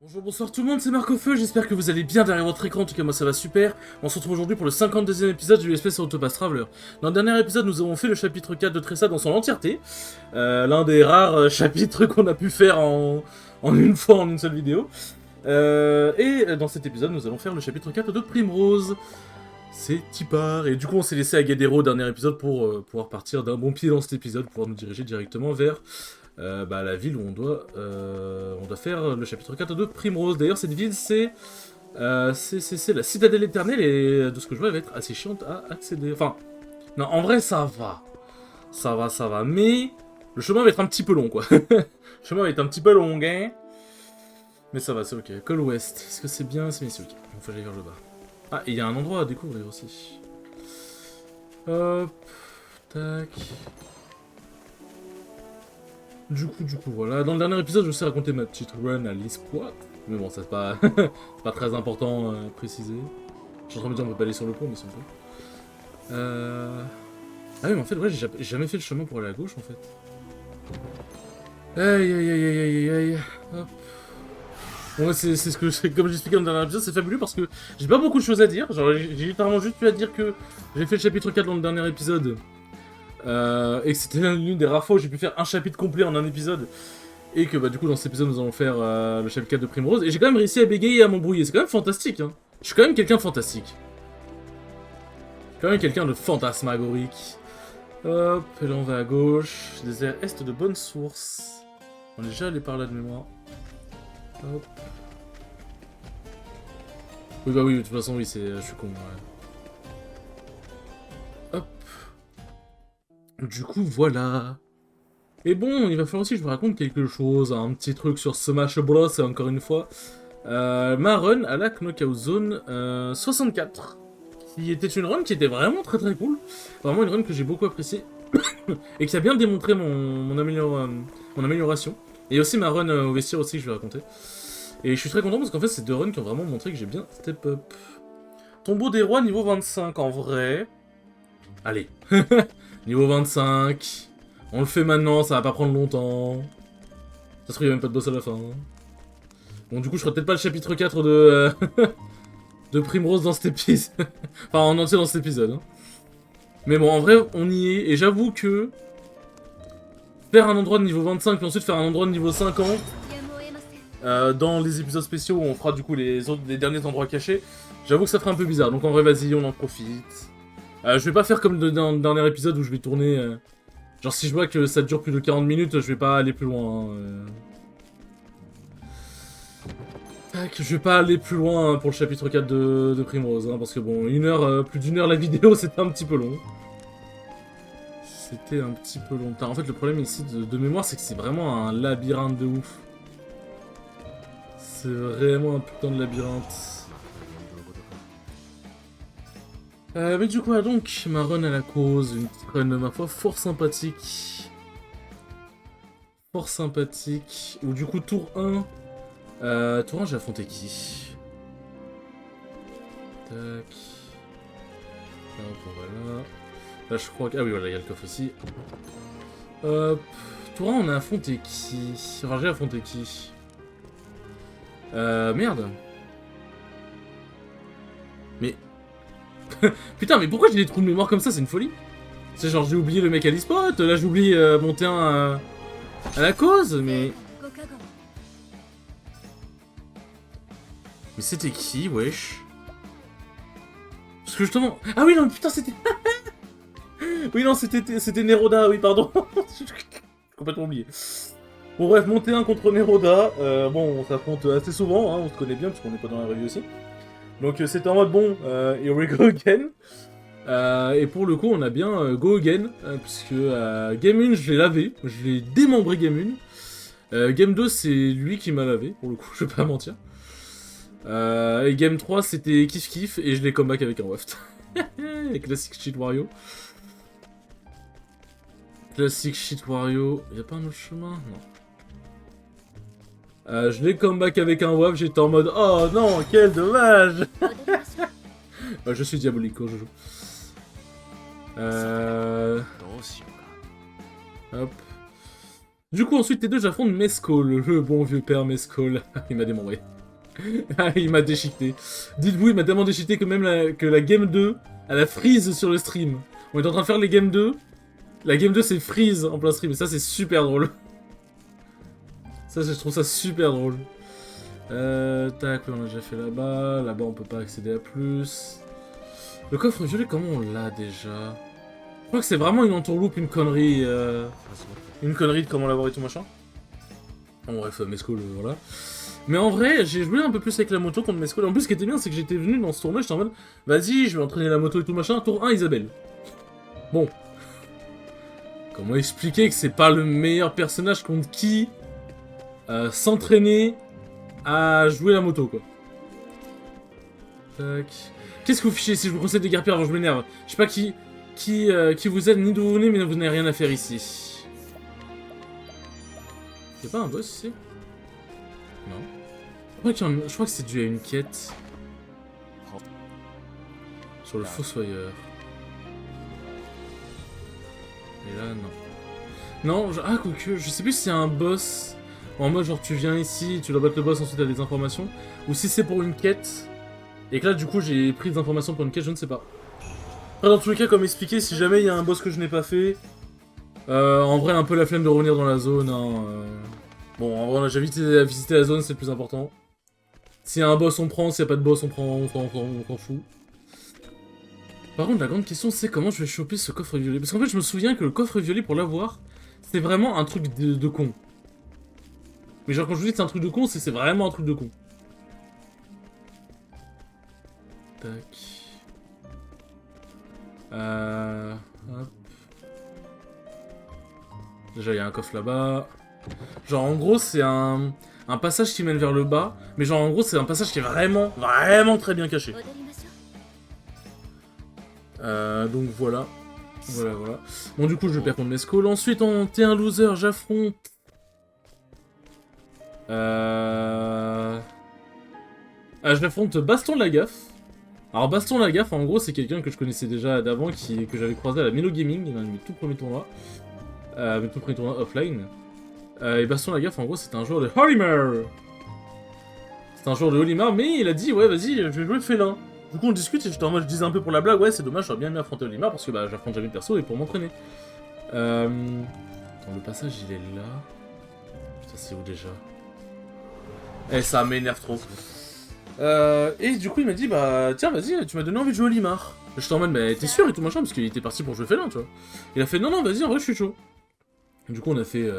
Bonjour, bonsoir tout le monde, c'est Marc-Au-Feu, j'espère que vous allez bien derrière votre écran, en tout cas moi ça va super. On se retrouve aujourd'hui pour le 52e épisode du USP sur Autopass Traveler. Dans le dernier épisode, nous avons fait le chapitre 4 de Tressa dans son entièreté. L'un des rares chapitres qu'on a pu faire en une fois, en une seule vidéo. Et dans cet épisode, nous allons faire le chapitre 4 de Primrose. C'est Tipar, et du coup on s'est laissé à Gadero au dernier épisode pour pouvoir partir d'un bon pied dans cet épisode, pouvoir nous diriger directement vers la ville où on doit faire le chapitre 4 de Primrose. D'ailleurs cette ville c'est la citadelle éternelle et de ce que je vois elle va être assez chiante à accéder. Enfin, non en vrai ça va, mais le chemin va être un petit peu long quoi. Le chemin va être un petit peu long hein. Mais ça va, c'est ok. Col Ouest, est-ce que c'est bien? C'est ok, il faut aller vers le bas. Ah, et il y a un endroit à découvrir aussi. Hop, tac. Du coup, voilà. Dans le dernier épisode, je vous ai raconté ma petite run à l'espoir. Mais bon, ça c'est pas... c'est pas très important à préciser. Je suis en train de me dire on peut pas aller sur le pont, mais si on peut. Ah oui, mais en fait, ouais, j'ai jamais fait le chemin pour aller à gauche, en fait. Aïe, aïe, aïe, aïe, aïe, aïe. Hop. Bon, c'est ce que, comme j'expliquais dans le dernier épisode, c'est fabuleux parce que j'ai pas beaucoup de choses à dire. Genre, j'ai littéralement juste pu à dire que j'ai fait le chapitre 4 dans le dernier épisode. Et que c'était l'une des rares fois où j'ai pu faire un chapitre complet en un épisode. Et que du coup, dans cet épisode, nous allons faire le chapitre 4 de Primrose. Et j'ai quand même réussi à bégayer et à m'embrouiller. C'est quand même fantastique, hein. Je suis quand même quelqu'un de fantastique. Je suis quand même quelqu'un de fantasmagorique. Hop, et là on va à gauche. Désert est de bonne source. On est déjà allé par là de mémoire. Hop. Oui, bah oui, de toute façon, oui, je suis con, ouais. Hop. Du coup, voilà. Et bon, il va falloir aussi que je vous raconte quelque chose, un petit truc sur Smash Bros, encore une fois. Ma run à la Knockout Zone 64. Qui était une run qui était vraiment très très cool. Vraiment une run que j'ai beaucoup appréciée. Et qui a bien démontré mon amélioration. Et aussi ma run au vestiaire aussi que je vais raconter. Et je suis très content parce qu'en fait, c'est deux runs qui ont vraiment montré que j'ai bien step up. Tombeau des rois niveau 25 en vrai. Allez. Niveau 25. On le fait maintenant, ça va pas prendre longtemps. Ça se trouve, il y a même pas de boss à la fin. Bon, du coup, je ferai peut-être pas le chapitre 4 de... de Primrose dans cet épisode. Enfin, en entier dans cet épisode. Hein. Mais bon, en vrai, on y est. Et j'avoue que... faire un endroit de niveau 25, puis ensuite faire un endroit de niveau 50... dans les épisodes spéciaux où on fera du coup les derniers endroits cachés, j'avoue que ça ferait un peu bizarre. Donc en vrai, vas-y, on en profite. Je vais pas faire comme dans le dernier épisode où je vais tourner... genre si je vois que ça dure plus de 40 minutes, je vais pas aller plus loin. Tac, je vais pas aller plus loin pour le chapitre 4 de Primrose, hein, parce que bon, plus d'une heure la vidéo, c'était un petit peu long. C'était un petit peu long. En fait, le problème ici de mémoire, c'est que c'est vraiment un labyrinthe de ouf. C'est vraiment un putain de labyrinthe. Mais du coup, donc, ma run à la cause, une petite run, ma foi, fort sympathique. Fort sympathique. Ou du coup, tour 1. Tour 1, j'ai affronté qui? Tac. Hop, voilà. Là, je crois que... Ah oui, voilà, il y a le coffre ici. Hop. Tour 1, on a affronté qui? Enfin, j'ai affronté qui? Merde. Mais... Putain, mais pourquoi j'ai des trous de mémoire comme ça? C'est une folie. C'est genre, j'ai oublié le mec à l'e-spot, là j'ai oublié mon terrain à la cause, mais... Mais c'était qui, wesh? Parce que justement... Ah oui, non, putain, c'était... oui, non, c'était Neroda, oui, pardon. J'ai complètement oublié. Bon, bref, monter un contre Neroda. Bon, on s'affronte assez souvent, hein, on se connaît bien, parce qu'on n'est pas dans la revue aussi. Donc c'était en mode, bon, here we go again. Et pour le coup, on a bien go again, puisque Game 1, je l'ai lavé, je l'ai démembré Game 1. Game 2, c'est lui qui m'a lavé, pour le coup, je vais pas mentir. Et Game 3, c'était kiff kiff, et je l'ai comeback avec un waft. Classic shit Wario. Classic shit Wario. Y'a pas un autre chemin? Non. Je l'ai comeback avec un waft, j'étais en mode oh non, quel dommage. Je suis diabolique quand je joue. Hop. Du coup, ensuite, T2, j'affronte Mescol, le bon vieux père Mescol. Il m'a démembré. Il m'a déchiqueté. Dites-vous, il m'a tellement déchiqueté que même que la game 2, elle a freeze sur le stream. On est en train de faire les game 2. La game 2, c'est freeze en plein stream. Et ça, c'est super drôle. Ça, je trouve ça super drôle. Tac, oui, on a déjà fait là-bas. Là-bas, on peut pas accéder à plus. Le coffre violet, comment on l'a déjà? Je crois que c'est vraiment une entourloupe, une connerie. Une connerie de comment l'avoir et tout machin. Bon, bref, Mescol, voilà. Mais en vrai, j'ai joué un peu plus avec la moto contre Mescol. En plus, ce qui était bien, c'est que j'étais venu dans ce tournoi, j'étais en mode, vas-y, je vais entraîner la moto et tout machin. Tour 1, Isabelle. Bon. Comment expliquer que c'est pas le meilleur personnage contre qui s'entraîner à jouer la moto, quoi. Tac. Qu'est-ce que vous fichez si je vous conseille des guerres avant je m'énerve? Je sais pas qui vous êtes ni d'où vous venez, mais vous n'avez rien à faire ici. Y'a pas un boss ici? Non. Je crois que c'est dû à une quête. Sur le Fossoyeur. Et là, non. Non, ah, quoique, je sais plus si c'est un boss. En mode, genre, tu viens ici, tu dois battre le boss, ensuite t'as des informations. Ou si c'est pour une quête. Et que là, du coup, j'ai pris des informations pour une quête, je ne sais pas. Après, dans tous les cas, comme expliqué, si jamais il y a un boss que je n'ai pas fait, en vrai, un peu la flemme de revenir dans la zone. Hein, Bon, en vrai, on a déjà visité la zone, c'est le plus important. S'il y a un boss, on prend. S'il n'y a pas de boss, on prend. On s'en fout. Par contre, la grande question, c'est comment je vais choper ce coffre violet. Parce qu'en fait, je me souviens que le coffre violet, pour l'avoir, c'est vraiment un truc de con. Mais genre, quand je vous dis que c'est un truc de con, c'est vraiment un truc de con. Tac. Hop. Déjà, il y a un coffre là-bas. Genre, en gros, c'est un passage qui mène vers le bas. Mais genre, en gros, c'est un passage qui est vraiment très bien caché. Donc voilà. Voilà. Bon, du coup, je perds contre Mescol. Ensuite, en T1 loser, j'affronte... j'affronte Baston Lagaffe. Alors, Baston Lagaffe, en gros, c'est quelqu'un que je connaissais déjà d'avant, que j'avais croisé à la Milo Gaming, dans mes tout premiers tournois. Mes tout premiers tournois offline. Et Baston Lagaffe, en gros, c'était un joueur de Olimar. C'était un joueur de Olimar, mais il a dit, ouais, vas-y, je vais jouer Félin. Du coup, on discute et je disais un peu pour la blague, ouais, c'est dommage, j'aurais bien aimé affronter Olimar parce que bah, j'affronte jamais le perso et pour m'entraîner. Attends, le passage, il est là. Putain, c'est où déjà? Eh, ça m'énerve trop. Et du coup, il m'a dit, bah, tiens, vas-y, tu m'as donné envie de jouer Olimar. J'étais en mode, mais t'es sûr et tout machin, parce qu'il était parti pour jouer Félin, tu vois. Il a fait, non, vas-y, en vrai, je suis chaud. Du coup, on a fait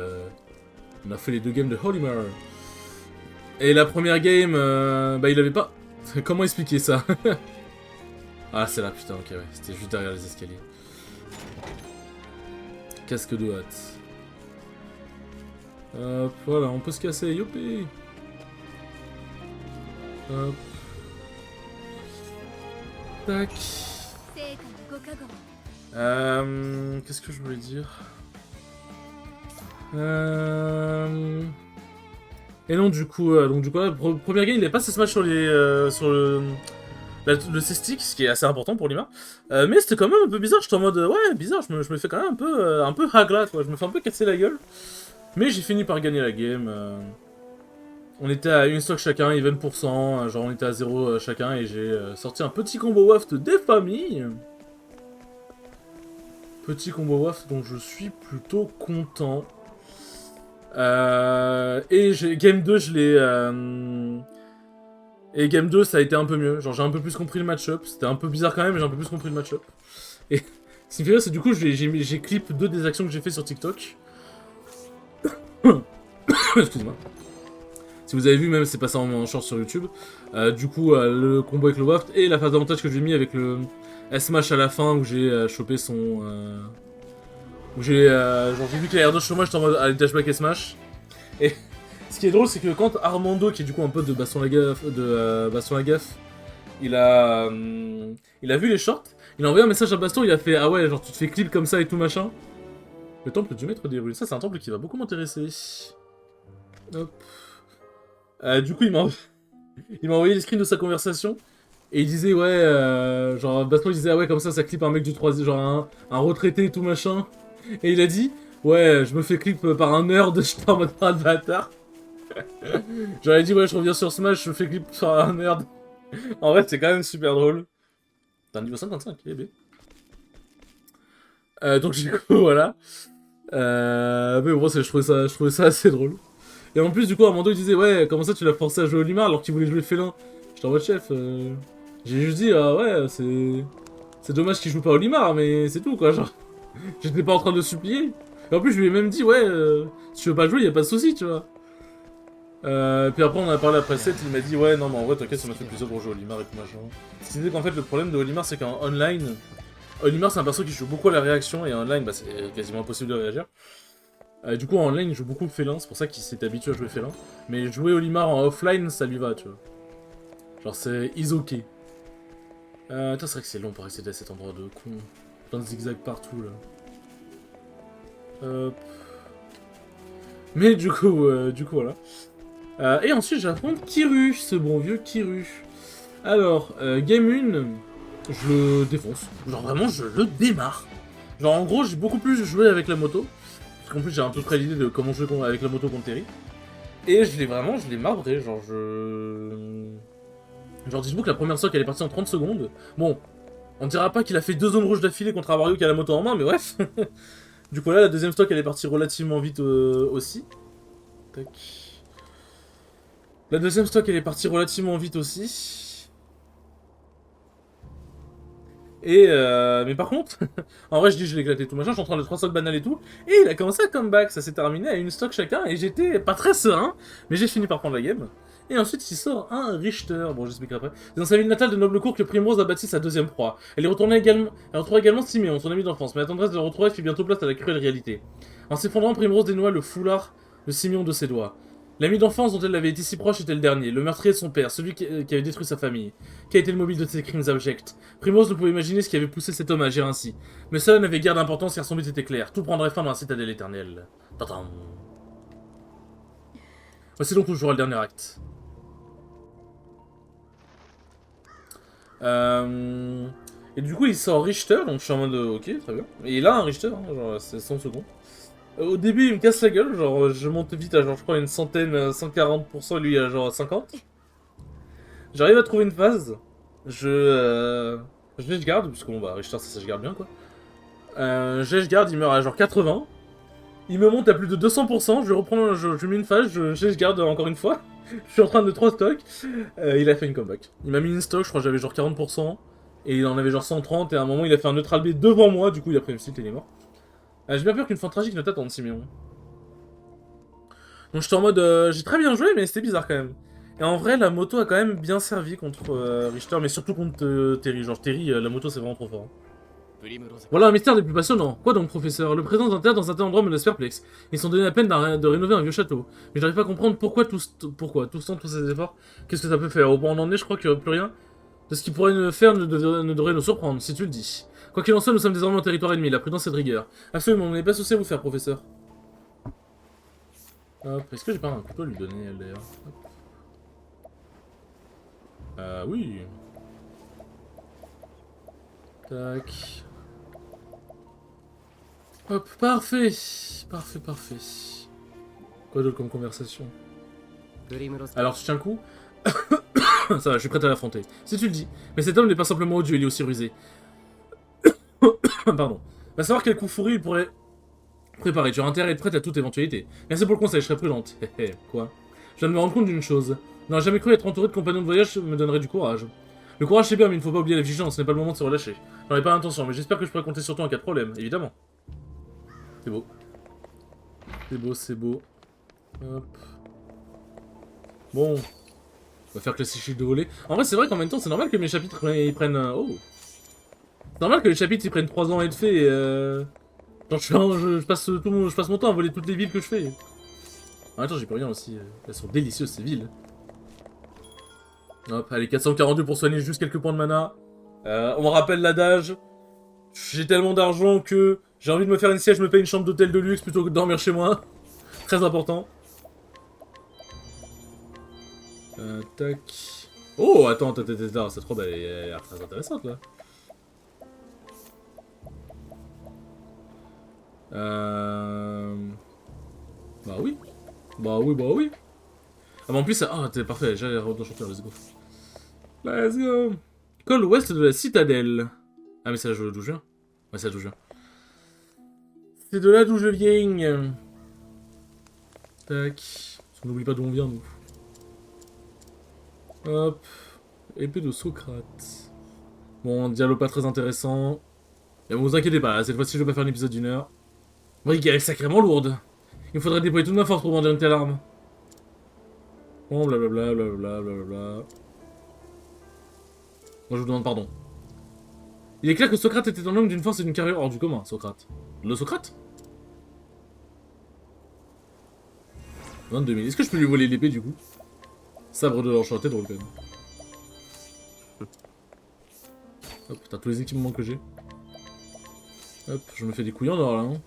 les 2 games de Olimar. Et la première game, bah, il avait pas... Comment expliquer ça? Ah, c'est là, putain, ok, ouais. C'était juste derrière les escaliers. Casque de hâte. Hop, voilà, on peut se casser, youpi. Hop. Tac. Qu'est-ce que je voulais dire? Et non, du coup, là, première game, il est pas ce smash sur le C-Stick, ce qui est assez important pour Lima. Mais c'était quand même un peu bizarre, j'étais en mode, ouais, bizarre, je me fais quand même un peu hagla, quoi. Je me fais un peu casser la gueule. Mais j'ai fini par gagner la game. On était à une stock chacun, even %, genre on était à 0 chacun, et j'ai sorti un petit combo waft des familles. Petit combo waft dont je suis plutôt content. Et Game 2, je l'ai... Et Game 2, ça a été un peu mieux. Genre, j'ai un peu plus compris le match-up. C'était un peu bizarre quand même, mais j'ai un peu plus compris le match-up. Et ce qui me fait rire, c'est du coup, j'ai clip 2 des actions que j'ai fait sur TikTok. Excuse-moi. Si vous avez vu, même, c'est passé en short sur YouTube. Du coup, le combo avec le waft et la phase d'avantage que j'ai mis avec le S-Smash à la fin, où j'ai chopé son... Où j'ai vu qu'il y a l'air de chômage, j'étais en mode, allez, dashback S-Smash. Et ce qui est drôle, c'est que quand Armando, qui est du coup un pote de Baston Lagaffe, il a vu les shorts, il a envoyé un message à Baston, il a fait, ah ouais, genre tu te fais clip comme ça et tout machin. Le temple du maître des rues, ça c'est un temple qui va beaucoup m'intéresser. Hop. Du coup, il m'a envoyé les screens de sa conversation. Et il disait, ouais, genre, Baston il disait, ah ouais, comme ça clip un mec du 3 genre un retraité et tout machin. Et il a dit, Ouais, je me fais clip par un nerd, j'étais en mode un bâtard. J'aurais dit, ouais, je reviens sur Smash, je me fais clip par un nerd. En vrai, c'est quand même super drôle. T'es un niveau 55, eh ben. Donc, du coup, voilà. Mais bon, je trouvais ça assez drôle. Et en plus, du coup, Armando il disait, ouais, comment ça tu l'as forcé à jouer Olimar alors qu'il voulait jouer Félin? J'étais en mode chef. J'ai juste dit, ah ouais, c'est dommage qu'il joue pas Olimar, mais c'est tout quoi, genre. J'étais pas en train de le supplier. Et en plus, je lui ai même dit, ouais, si tu veux pas jouer, y a pas de souci, tu vois. Puis après, on a parlé après 7, il m'a dit, ouais, non, mais en vrai, t'inquiète, ça m'a fait plaisir pour jouer Olimar et tout machin. Ce qui dit qu'en fait, le problème de Olimar, c'est qu'en online, Olimar, c'est un perso qui joue beaucoup à la réaction, et en online, bah, c'est quasiment impossible de réagir. Du coup, en online, il joue beaucoup Félin, c'est pour ça qu'il s'est habitué à jouer Félin. Mais jouer Olimar en offline, ça lui va, tu vois. Genre, c'est is ok. Putain, c'est vrai que c'est long pour accéder à cet endroit de con. Plein de zigzags partout, là. Mais du coup, voilà. Et ensuite, j'affronte Kiru, ce bon vieux Kiru. Alors, Game 1, je le défonce. Genre, vraiment, je le démarre. Genre, en gros, j'ai beaucoup plus joué avec la moto. Parce qu'en plus, j'ai à peu près l'idée de comment jouer avec la moto contre Terry. Et je l'ai marbré, genre Genre dites-vous que la première stock elle est partie en 30 secondes. Bon, on dira pas qu'il a fait 2 zones rouges d'affilée contre un Wario qui a la moto en main, mais bref. Du coup là, la deuxième stock elle est partie relativement vite aussi. Tac. La deuxième stock elle est partie relativement vite aussi. Et mais par contre, en vrai je dis je l'ai éclaté tout machin, je suis en train de 3 stocks banal et tout. Et il a commencé à comeback, ça s'est terminé à une stock chacun et j'étais pas très serein, mais j'ai fini par prendre la game. Et ensuite, il sort un Richter. Bon, j'expliquerai après. C'est dans sa ville natale de Noblecourt que Primrose a bâti sa deuxième proie. Elle retrouve également Siméon, son ami d'enfance, mais la tendresse de le retrouver fait bientôt place à la cruelle réalité. En s'effondrant, Primrose dénoua le foulard de Siméon de ses doigts. L'ami d'enfance dont elle avait été si proche était le dernier, le meurtrier de son père, celui qui avait détruit sa famille. Qui a été le mobile de ses crimes abjects. Primrose ne pouvait imaginer ce qui avait poussé cet homme à agir ainsi. Mais cela n'avait guère d'importance car son but était clair. Tout prendrait fin dans la citadelle éternelle. Tadam. Voici donc toujours le dernier acte. Et du coup, il sort Richter, donc je suis en mode ok, très bien. Et il a un Richter, hein, genre c'est 100 secondes. Au début, il me casse la gueule, genre je monte vite à genre je crois une centaine, 140%, lui à genre 50. J'arrive à trouver une phase, je garde, puisque bon bah Richter ça je garde bien quoi. Je garde, il meurt à genre 80. Il me monte à plus de 200%, je reprends, je mets une phase, je garde encore une fois. Je suis en train de 3 stocks. Il a fait une comeback. Il m'a mis une stock, je crois que j'avais genre 40%. Et il en avait genre 130, et à un moment il a fait un neutral B devant moi, du coup il a pris une site et il est mort. J'ai bien peur qu'une fin tragique ne t'attende, Siméon. Donc j'étais en mode, j'ai très bien joué, mais c'était bizarre quand même. Et en vrai, la moto a quand même bien servi contre Richter, mais surtout contre Terry. Genre Terry, la moto c'est vraiment trop fort. Voilà un mystère des plus passionnants. Quoi donc, professeur? Le président d'un théâtre dans un tel endroit me laisse perplexe. Ils sont donnés à peine de rénover un vieux château. Mais j'arrive pas à comprendre pourquoi tout ce temps, tous ces efforts. Qu'est-ce que ça peut faire? Au point où on en est, je crois qu'il n'y aurait plus rien de ce qui pourrait nous faire ne devrait nous surprendre, si tu le dis. Quoi qu'il en soit, nous sommes désormais en territoire ennemi, la prudence est de rigueur. Absolument, on n'est pas souci à vous faire, professeur. Hop, est-ce que j'ai pas un couteau à lui donner, elle, d'ailleurs? Oui. Tac. Hop, parfait. Parfait, parfait. Quoi d'autre comme conversation? Alors, je tiens le coup. Ça va, je suis prêt à l'affronter. Si tu le dis. Mais cet homme n'est pas simplement odieux, il est aussi rusé. Pardon. Va savoir quel coup fourri il pourrait préparer. Tu as intérêt à être prête à toute éventualité. Merci pour le conseil, je serai prudente. Quoi? Je viens de me rendre compte d'une chose. Je n'aurais jamais cru être entouré de compagnons de voyage me donnerait du courage. Le courage c'est bien, mais il ne faut pas oublier la vigilance, ce n'est pas le moment de se relâcher. J'en ai pas l'intention, mais j'espère que je pourrai compter sur toi en cas de problème, évidemment. C'est beau. C'est beau, c'est beau. Hop. Bon. On va faire classique shield de voler. En vrai, c'est vrai qu'en même temps, c'est normal que mes chapitres ils prennent. Oh! C'est normal que les chapitres ils prennent 3 ans et de fait. Genre, je passe mon temps à voler toutes les villes que je fais. En même temps, j'ai plus rien aussi. Elles sont délicieuses ces villes. Hop, allez, 442 pour soigner juste quelques points de mana. On me rappelle l'adage. J'ai tellement d'argent que j'ai envie de me faire une siège, je me paye une chambre d'hôtel de luxe plutôt que de dormir chez moi. Très important. Tac. Oh, attends, cette robe elle est très intéressante là. Bah oui. Bah oui, bah oui. Ah bah en plus, ah t'es parfait, j'ai l'air d'enchanteur, let's go. Let's go. Col ouest de la citadelle. Ah mais c'est là d'où je viens. Ouais, c'est là d'où je viens. C'est de là d'où je viens. Tac. On n'oublie pas d'où on vient, nous. Hop. Épée de Socrate. Bon, dialogue pas très intéressant. Mais bon, vous inquiétez pas, cette fois-ci je vais pas faire un épisode d'1 heure. Oui, qui est sacrément lourde. Il me faudrait déployer toute ma force pour vendre une telle arme. Bon, blablabla, blablabla, blablabla. Moi je vous demande pardon. Il est clair que Socrate était un homme d'une force et d'une carrière hors du commun, Socrate. Le Socrate 22 000. Est-ce que je peux lui voler l'épée du coup? Sabre de l'enchanté, drôle quand même. Hop, t'as tous les équipements que j'ai. Hop, je me fais des couilles en or là. Hein.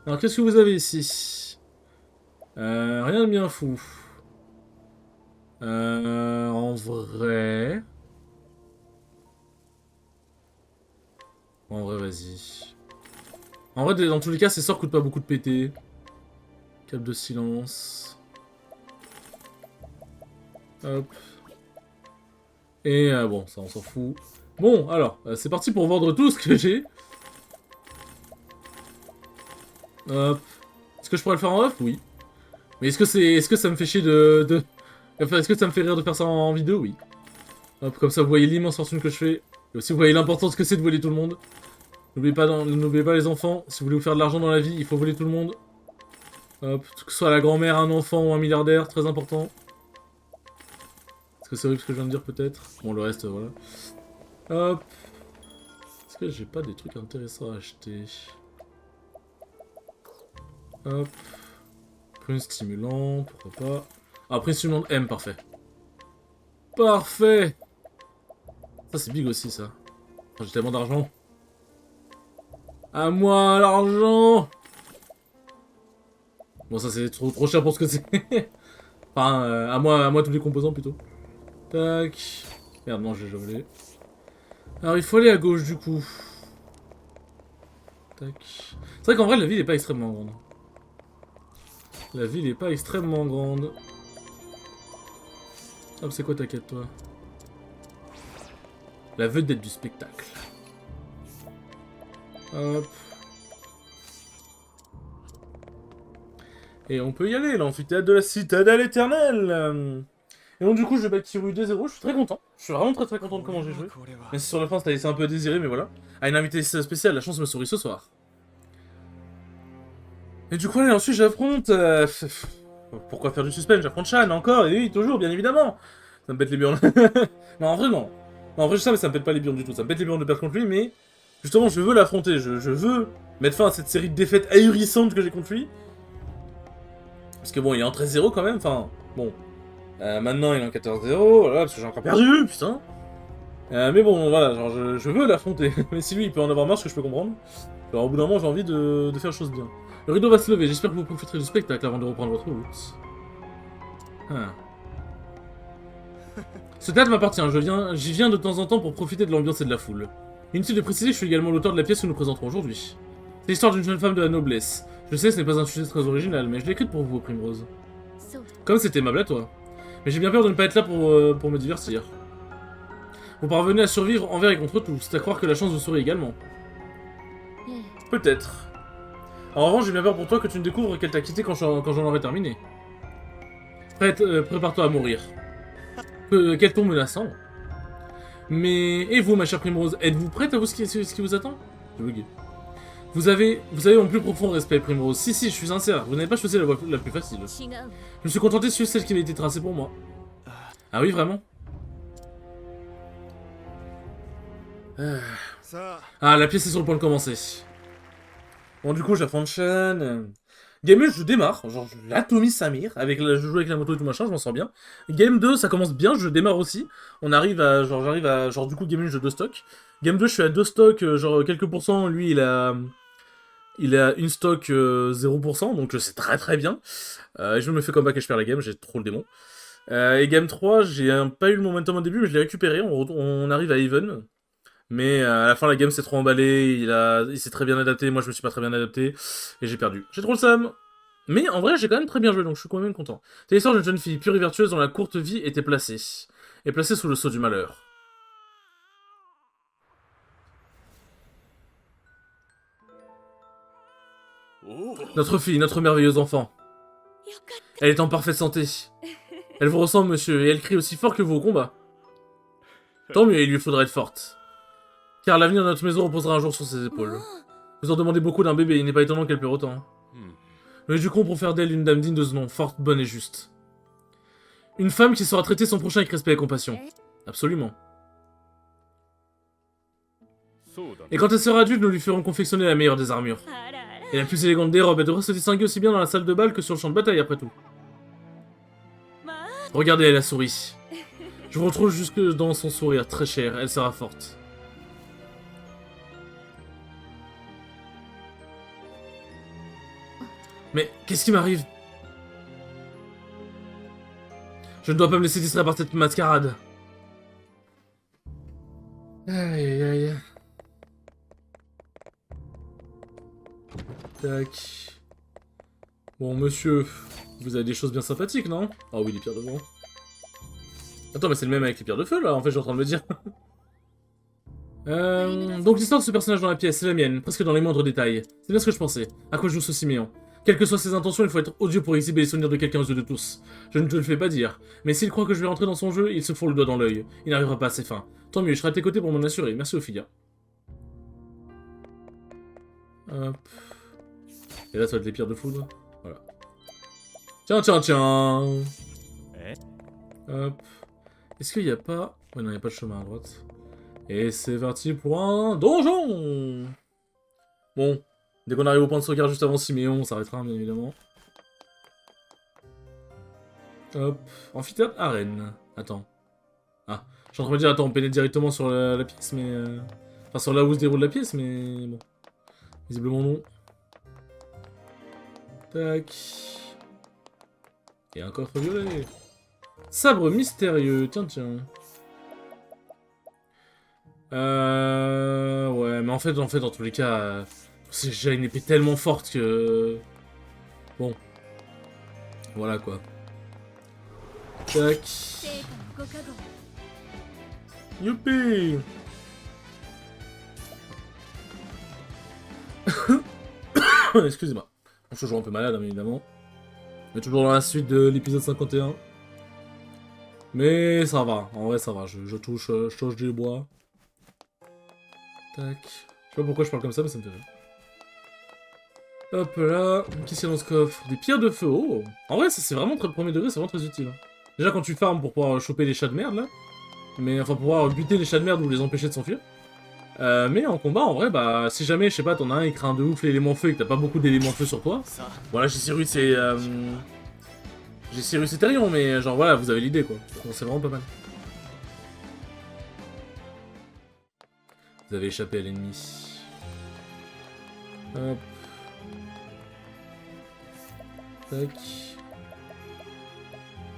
Alors qu'est-ce que vous avez ici? Rien de bien fou. En vrai... En vrai, vas-y. En vrai, dans tous les cas, ces sorts coûtent pas beaucoup de PT. Cap de silence. Hop. Et bon, ça on s'en fout. Bon, alors, c'est parti pour vendre tout ce que j'ai. Hop. Est-ce que je pourrais le faire en off? Oui. Mais est-ce que ça me fait chier Enfin, est-ce que ça me fait rire de faire ça en vidéo? Oui. Hop, comme ça vous voyez l'immense fortune que je fais. Et aussi vous voyez l'importance que c'est de voler tout le monde. N'oubliez pas les enfants, si vous voulez vous faire de l'argent dans la vie, il faut voler tout le monde. Hop, que ce soit la grand-mère, un enfant ou un milliardaire, très important. Est-ce que c'est horrible ce que je viens de dire peut-être? Bon, le reste, voilà. Hop. Est-ce que j'ai pas des trucs intéressants à acheter? Hop. Prune stimulant, pourquoi pas. Ah, prune stimulant M, parfait. Parfait. Ça, c'est big aussi, ça. Oh, j'ai tellement d'argent. À moi, l'argent. Bon, ça, c'est trop cher pour ce que c'est. Enfin, à moi tous les composants, plutôt. Tac. Merde, non, j'ai volé. Alors, il faut aller à gauche, du coup. Tac. C'est vrai qu'en vrai, la ville est pas extrêmement grande. La ville est pas extrêmement grande. Hop, c'est quoi ta quête, toi? La vedette du spectacle. Hop. Et on peut y aller, l'amphithéâtre de la citadelle éternelle. Et donc du coup, je vais battre Kiryu 2-0, je suis très content. Je suis vraiment très content de comment j'ai joué. Même si sur la fin, ça a laissé un peu à désirer, mais voilà. À une invitée spéciale, la chance me sourit ce soir. Et du coup, allez, ensuite, j'affronte... Pourquoi faire du suspense? J'affronte Shan, encore, et oui, toujours, bien évidemment. Ça me pète les burnes. Non, en vrai, non. Non, en vrai, je sais, mais ça me pète pas les burnes du tout. Ça me pète les burnes de perdre contre lui, mais... Justement, je veux l'affronter. Je veux mettre fin à cette série de défaites ahurissantes que j'ai contre lui. Parce que bon, il est en 13-0 quand même, enfin... Bon... maintenant, il est en 14-0, voilà, parce que j'ai encore perdu, putain. Mais bon, voilà, genre, je veux l'affronter. Mais si lui, il peut en avoir marre, ce que je peux comprendre. Alors, au bout d'un moment, j'ai envie de faire les choses bien. Le rideau va se lever, j'espère que vous profiterez du spectacle avant de reprendre votre route. Ah. Ce théâtre m'appartient, j'y viens de temps en temps pour profiter de l'ambiance et de la foule. Inutile de préciser, je suis également l'auteur de la pièce que nous présenterons aujourd'hui. C'est l'histoire d'une jeune femme de la noblesse. Je sais, ce n'est pas un sujet très original, mais je l'ai écrite pour vous, Primrose. Comme c'est aimable à toi. Mais j'ai bien peur de ne pas être là pour me divertir. Vous parvenez à survivre envers et contre tout, c'est à croire que la chance vous sourit également. Peut-être. En revanche, j'ai bien peur pour toi que tu ne découvres qu'elle t'a quitté quand j'en aurai terminé. Prépare-toi à mourir. Quel ton menaçant. Mais... Et vous, ma chère Primrose, êtes-vous prête à vous ce qui vous attend? J'ai bugué. Vous avez mon plus profond respect, Primrose. Si, je suis sincère, vous n'avez pas choisi la voie la plus facile. Je me suis contenté de suivre celle qui m'a été tracée pour moi. Ah oui, vraiment? Ah, la pièce est sur le point de commencer. Bon, du coup, j'affronte Shan. Game 1, je démarre. Genre, je l'atomise Samir. Je joue avec la moto et tout machin, je m'en sors bien. Game 2, ça commence bien, je démarre aussi. J'arrive à. Genre, du coup, Game 1, je 2 stocks. Game 2, je suis à 2 stocks, genre quelques pourcents. Lui, il a une stock 0%, donc c'est très bien. Je me fais comeback et je perds la game, j'ai trop le démon. Et game 3, j'ai pas eu le momentum au début, mais je l'ai récupéré. On arrive à Even. Mais à la fin, la game s'est trop emballée, il s'est très bien adapté, moi je me suis pas très bien adapté, et j'ai perdu. J'ai trop le seum. Mais en vrai, j'ai quand même très bien joué, donc je suis quand même content. C'est l'histoire d'une jeune fille pure et vertueuse dont la courte vie était placée. Et placée sous le sceau du malheur. Notre fille, notre merveilleuse enfant. Elle est en parfaite santé. Elle vous ressemble, monsieur, et elle crie aussi fort que vous au combat. Tant mieux, il lui faudra être forte. Car l'avenir de notre maison reposera un jour sur ses épaules. Vous en demandez beaucoup d'un bébé, il n'est pas étonnant qu'elle pleure autant. Nous éduquerons pour faire d'elle une dame digne de ce nom, forte, bonne et juste. Une femme qui saura traiter son prochain avec respect et compassion. Absolument. Et quand elle sera adulte, nous lui ferons confectionner la meilleure des armures. Et la plus élégante des robes, elle devrait se distinguer aussi bien dans la salle de bal que sur le champ de bataille après tout. Regardez, elle a souri. Je vous retrouve jusque dans son sourire, très cher, elle sera forte. Mais qu'est-ce qui m'arrive? Je ne dois pas me laisser distraire par cette mascarade. Aïe aïe aïe. Tac. Bon, monsieur, vous avez des choses bien sympathiques, non? Ah oui, les pierres de vent. Attends, mais c'est le même avec les pierres de feu, là, en fait, j'ai en train de me dire. Donc l'histoire de ce personnage dans la pièce, c'est la mienne, presque dans les moindres détails. C'est bien ce que je pensais. À quoi joue ce Siméon? Quelles que soient ses intentions, il faut être odieux pour exhiber les souvenirs de quelqu'un aux yeux de tous. Je ne te le fais pas dire. Mais s'il croit que je vais rentrer dans son jeu, il se fourre le doigt dans l'œil. Il n'arrivera pas à ses fins. Tant mieux, je serai à tes côtés pour m'en assurer. Merci Ophilia. Hop. Et là, ça va être les pierres de foudre. Voilà. Tiens, tiens, tiens. Hop. Est-ce qu'il n'y a pas... Ouais, non, il n'y a pas de chemin à droite. Et c'est parti pour un donjon. Bon. Dès qu'on arrive au point de sauvegarde juste avant Siméon, on s'arrêtera, bien évidemment. Hop. Amphithéâtre arène. Attends. Ah. Je suis en train de me dire, attends, on pénètre directement sur la pièce, mais... Enfin, sur là où se déroule la pièce, mais... Bon. Visiblement non. Tac. Et un coffre violet. Sabre mystérieux. Tiens, tiens. Ouais, mais en fait, dans tous les cas... C'est déjà une épée tellement forte que... Bon. Voilà, quoi. Tac. Youpi. Excusez-moi. Je suis toujours un peu malade, hein, évidemment. Mais toujours dans la suite de l'épisode 51. Mais ça va, en vrai ça va, je touche du bois. Tac. Je sais pas pourquoi je parle comme ça, mais ça me fait rire. Hop là, qu'est-ce qu'il y a dans ce coffre? Des pierres de feu, oh! En vrai, ça c'est vraiment très premier degré, c'est vraiment très utile. Déjà quand tu farmes pour pouvoir choper les chats de merde là. Mais enfin, pour pouvoir buter les chats de merde ou les empêcher de s'enfuir. Mais en combat, en vrai, bah, si jamais, je sais pas, t'en as un, il craint de ouf l'élément feu et que t'as pas beaucoup d'éléments feu sur toi. Voilà, j'ai Cyrus et... J'ai Cyrus et Therion, mais genre voilà, vous avez l'idée quoi. Donc c'est vraiment pas mal. Vous avez échappé à l'ennemi. Hop. Tac.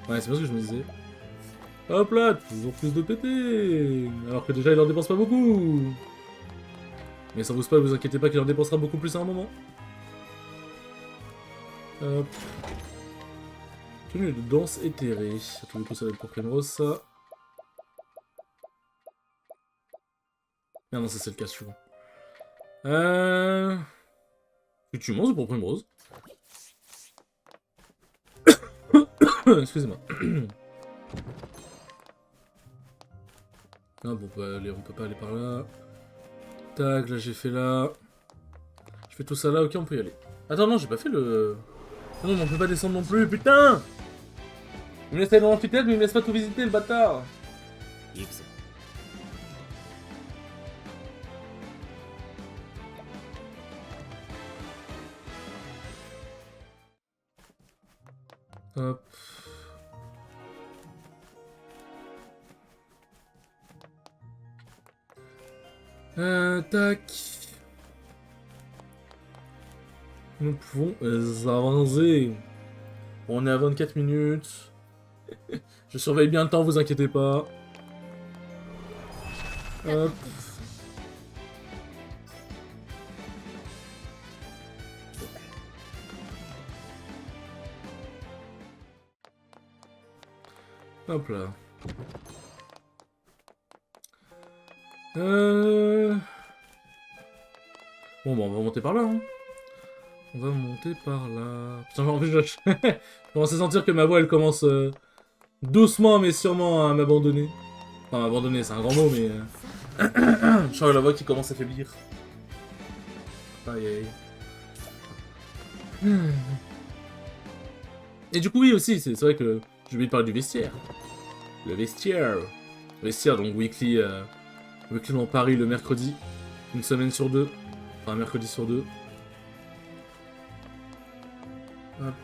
Ouais, c'est pas ce que je me disais. Hop là, toujours plus de PT. Alors que déjà il en dépense pas beaucoup. Mais sans vous spoil, vous inquiétez pas qu'il en dépensera beaucoup plus à un moment. Hop. Tenue de danse éthérée. À tous les coups, ça va être pour Primrose, ça. Ah non, ça c'est le cas suivant. Tu manges pour Primrose? Excusez-moi. Ah bon, on peut pas aller par là. Tac, là j'ai fait là. Je fais tout ça là, ok, on peut y aller. Attends, non, j'ai pas fait le... Ah non, mais on peut pas descendre non plus, putain! Il me laisse aller dans l'amphithéâtre, mais il me laisse pas tout visiter, le bâtard! Hop. Tac. Nous pouvons avancer. On est à 24 minutes. Je surveille bien le temps, vous inquiétez pas. Hop. Hop là. Bon, bah, on va monter par là, hein. On va monter par là. Putain, en plus, je commence à sentir que ma voix, elle commence doucement, mais sûrement à m'abandonner. Enfin, m'abandonner, c'est un grand mot, mais... je sens la voix qui commence à faiblir. Aïe, aïe. Et du coup, oui, aussi, c'est vrai que j'ai oublié de parler du vestiaire. Le vestiaire. Le vestiaire, donc weekly, weekly dans Paris le mercredi. Une semaine sur deux. Enfin, un mercredi sur deux. Hop.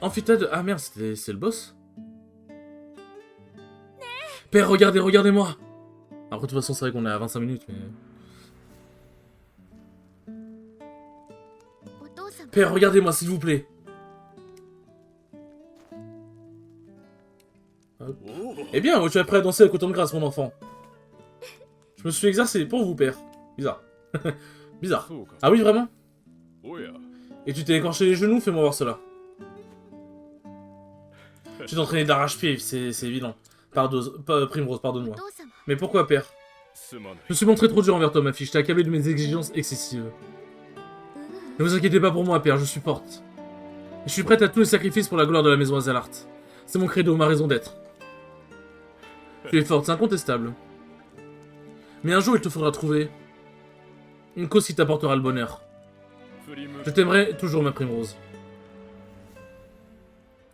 Amphithéâtre... Ah merde, c'est le boss? Père, regardez, regardez-moi! Après, de toute façon, c'est vrai qu'on est à 25 minutes, mais... Père, regardez-moi, s'il vous plaît! Hop. Eh bien, je suis prêt à danser avec autant de grâce, mon enfant. Je me suis exercé pour vous, père. Bizarre. Bizarre. Ah oui, vraiment? Et tu t'es écorché les genoux? Fais-moi voir cela. Tu t'es entraîné d'arrache-pied, c'est évident. Primrose, pardonne-moi. Mais pourquoi, père? Je me suis montré trop dur envers toi, ma fille. Je t'ai accablé de mes exigences excessives. Ne vous inquiétez pas pour moi, père, je supporte. Je suis prête à tous les sacrifices pour la gloire de la maison Azalart. C'est mon credo, ma raison d'être. Tu es forte, c'est incontestable. Mais un jour, il te faudra trouver une cause qui t'apportera le bonheur. Je t'aimerai toujours, ma Primrose.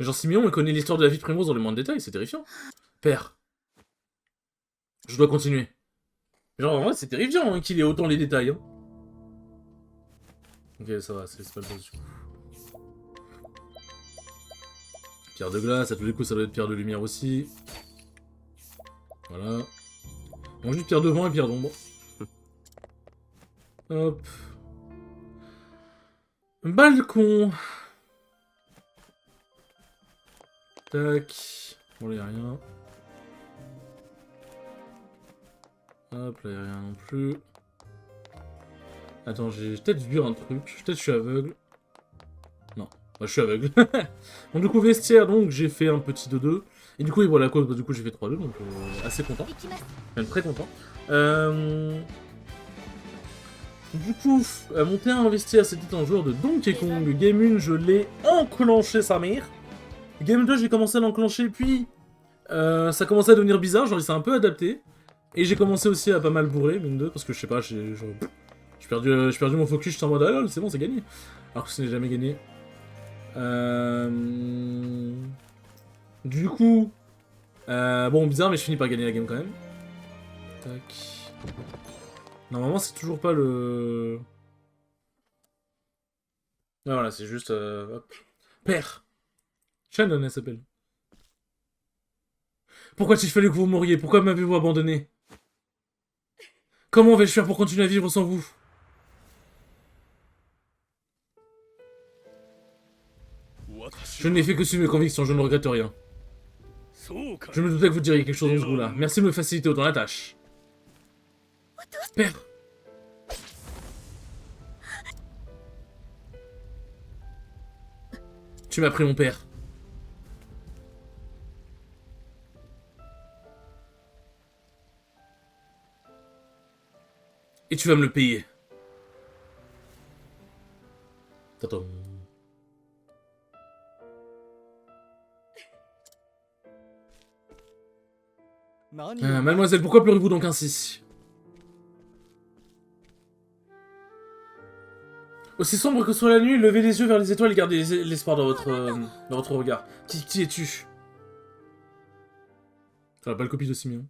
Jean-Siméon, il connaît l'histoire de la vie de Primrose dans le moindre détail, c'est terrifiant. Père, je dois continuer. Genre, en vrai, c'est terrifiant hein, qu'il ait autant les détails. Hein. Ok, ça va, c'est pas le boss du coup. Pierre de glace, à tous les coups, ça doit être pierre de lumière aussi. Voilà. Bon, juste pierre de vent et pierre d'ombre. Hop. Balcon. Tac. Bon, là, y'a rien. Hop, là, y'a rien non plus. Attends, j'ai peut-être vu un truc. Peut-être je suis aveugle. Non, bah, je suis aveugle. Bon, du coup, vestiaire, donc j'ai fait un petit 2-2. Et du coup, voilà, bah, du coup, j'ai fait 3-2, donc assez content. Même très content. Du coup, monter un vestiaire, c'était un joueur de Donkey Kong. Game 1, je l'ai enclenché sa mère. Game 2, j'ai commencé à l'enclencher, puis ça commençait à devenir bizarre, genre il s'est un peu adapté. Et j'ai commencé aussi à pas mal bourrer, Game 2, parce que je sais pas, j'ai perdu mon focus, j'étais en mode ah lol, c'est bon, c'est gagné. Alors que ce n'est jamais gagné. Du coup, bon, bizarre, mais je finis par gagner la game quand même. Tac. Normalement, c'est toujours pas le... Ah, voilà, c'est juste... hop. Père Shannon, elle s'appelle. Pourquoi a-t-il fallu que vous mouriez? Pourquoi m'avez-vous abandonné? Comment vais-je faire pour continuer à vivre sans vous? Je n'ai fait que suivre mes convictions, je ne regrette rien. Je me doutais que vous diriez quelque chose dans ce goût-là. Merci de me faciliter autant la tâche. Père! Tu m'as pris mon père. Et tu vas me le payer. Attends. Mademoiselle, pourquoi pleurez-vous donc ainsi? Aussi sombre que soit la nuit, levez les yeux vers les étoiles et gardez l'espoir dans votre regard. Qui es-tu? Ça va pas le copie de Simeon.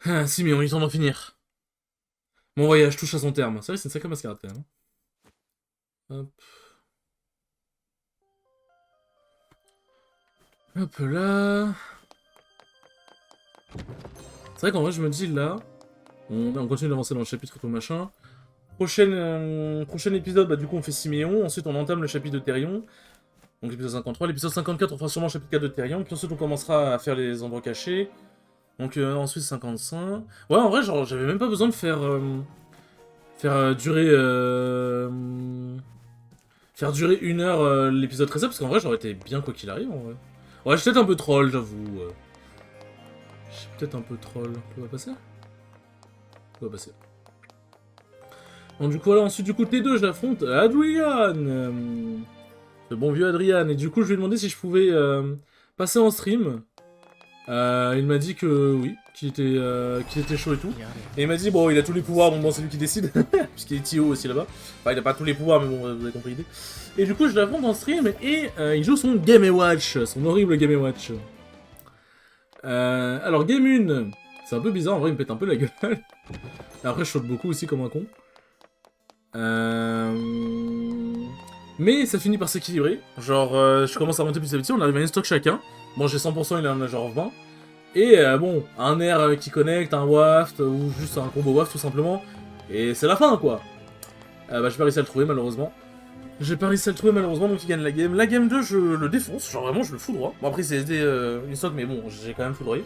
Ah, Simeon, il est temps d'en finir. Mon voyage touche à son terme. C'est vrai, c'est une sacrée mascarade quand même. Hop. Hop là. C'est vrai qu'en vrai, je me dis là... On continue d'avancer dans le chapitre tout machin. Prochain épisode, bah du coup on fait Siméon, ensuite on entame le chapitre de Therion. Donc l'épisode 53, l'épisode 54 on fera sûrement le chapitre 4 de Therion, puis ensuite on commencera à faire les endroits cachés. Donc ensuite 55... Ouais en vrai genre j'avais même pas besoin de faire faire durer... Faire durer 1 heure l'épisode 13, parce qu'en vrai, j'aurais été bien quoi qu'il arrive, en vrai. Ouais, je suis peut-être un peu troll, j'avoue. Je suis peut-être un peu troll. On va passer? On va passer. Bon, du coup, voilà, ensuite, du coup, les deux, je l'affronte Adrian. Le bon vieux Adrian. Et du coup, je lui ai demandé si je pouvais passer en stream. Il m'a dit que oui, qu'il était chaud et tout. Et il m'a dit, bon, il a tous les pouvoirs, donc bon, c'est lui qui décide. Puisqu'il est Tio aussi là-bas. Enfin, il a pas tous les pouvoirs, mais bon, vous avez compris l'idée. Et du coup, je l'affronte en stream et il joue son Game & Watch, son horrible Game & Watch. Alors, Game 1, c'est un peu bizarre, en vrai, il me pète un peu la gueule. Après, je saute beaucoup aussi comme un con. Mais ça finit par s'équilibrer. Genre, je commence à monter petit à petit, on arrive à une stock chacun. Bon, j'ai 100%, il en a genre 20. Et bon, un air qui connecte, un waft, ou juste un combo waft tout simplement. Et c'est la fin, quoi. Bah, j'ai pas réussi à le trouver, malheureusement. J'ai pas réussi à le trouver, malheureusement, donc il gagne la game. La game 2, je le défonce, genre vraiment, je le foudroie. Bon, après, c'était une stock, mais bon, j'ai quand même foudroyé.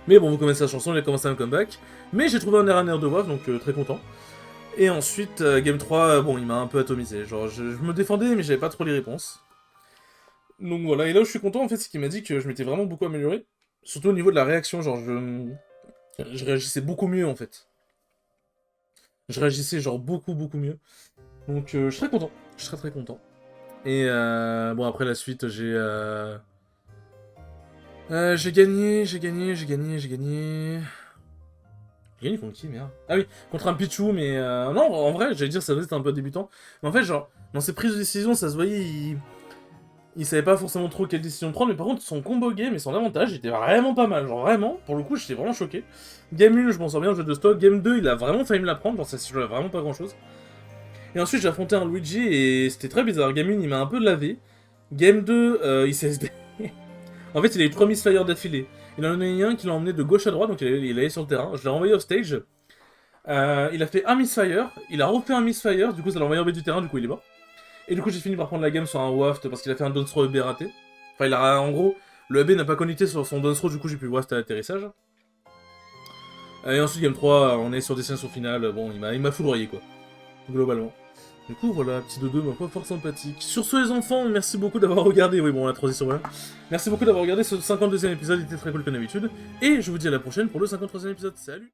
Mais bon, vous connaissez la chanson, il a commencé un comeback. Mais j'ai trouvé un air de waft, donc très content. Et ensuite, game 3, bon, il m'a un peu atomisé. Genre, je me défendais, mais j'avais pas trop les réponses. Donc voilà, et là où je suis content, en fait, c'est qu'il m'a dit que je m'étais vraiment beaucoup amélioré. Surtout au niveau de la réaction, genre, je réagissais beaucoup mieux, en fait. Je réagissais, genre, beaucoup mieux. Donc, je suis très content. Je suis très content. Et, bon, après la suite, j'ai gagné. J'ai gagné contre qui, merde? Ah oui, contre un Pichu, mais non, en vrai, j'allais dire, ça doit être un peu débutant. Mais en fait, genre, dans ses prises de décision, ça se voyait, il savait pas forcément trop quelle décision prendre, mais par contre, son combo game et son avantage était vraiment pas mal. Genre, vraiment, pour le coup, j'étais vraiment choqué. Game 1, je m'en sors bien, jeu de stock. Game 2, il a vraiment failli me la prendre, genre, ça se vraiment pas grand chose. Et ensuite, j'ai affronté un Luigi et c'était très bizarre. Game 1, il m'a un peu lavé. Game 2, il s'est SD. En fait, il a eu 3 misfires d'affilée. Il en a eu un qui l'a emmené de gauche à droite, donc il allait sur le terrain. Je l'ai envoyé off stage. Il a fait un misfire, il a refait un misfire, du coup ça l'a envoyé en bas du terrain, du coup il est mort. Et du coup j'ai fini par prendre la game sur un waft parce qu'il a fait un down throw EB raté. Enfin, en gros, le EB n'a pas connecté sur son down throw, du coup j'ai pu waft à l'atterrissage. Et ensuite game 3, on est sur destination finale, bon il m'a foudroyé quoi, globalement. Du coup voilà, petit dodo, ma foi fort sympathique. Sur ce les enfants, merci beaucoup d'avoir regardé, oui bon la transition voilà. Merci beaucoup d'avoir regardé ce 52e épisode, il était très cool comme d'habitude. Et je vous dis à la prochaine pour le 53e épisode, salut.